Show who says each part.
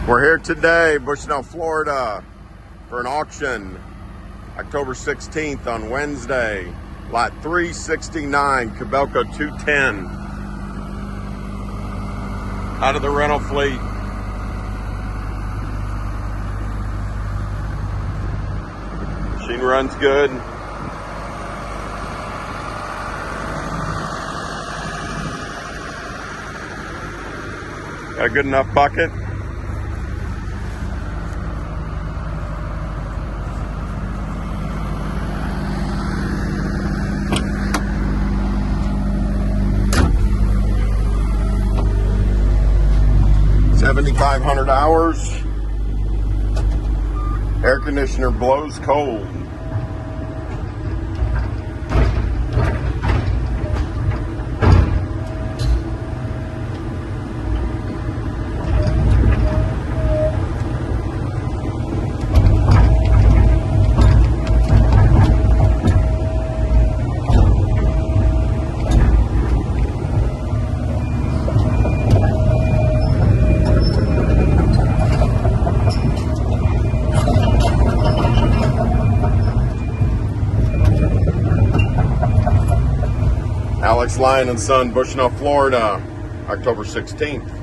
Speaker 1: We're here today, Bushnell, Florida, for an auction, October 16th on Wednesday, lot 369, Kobelco 210, out of the rental fleet. Machine runs good. Got a good enough bucket. $7,500 hours. Air conditioner blows cold. Alex Lyon and Son, Bushnell, Florida, October 16th.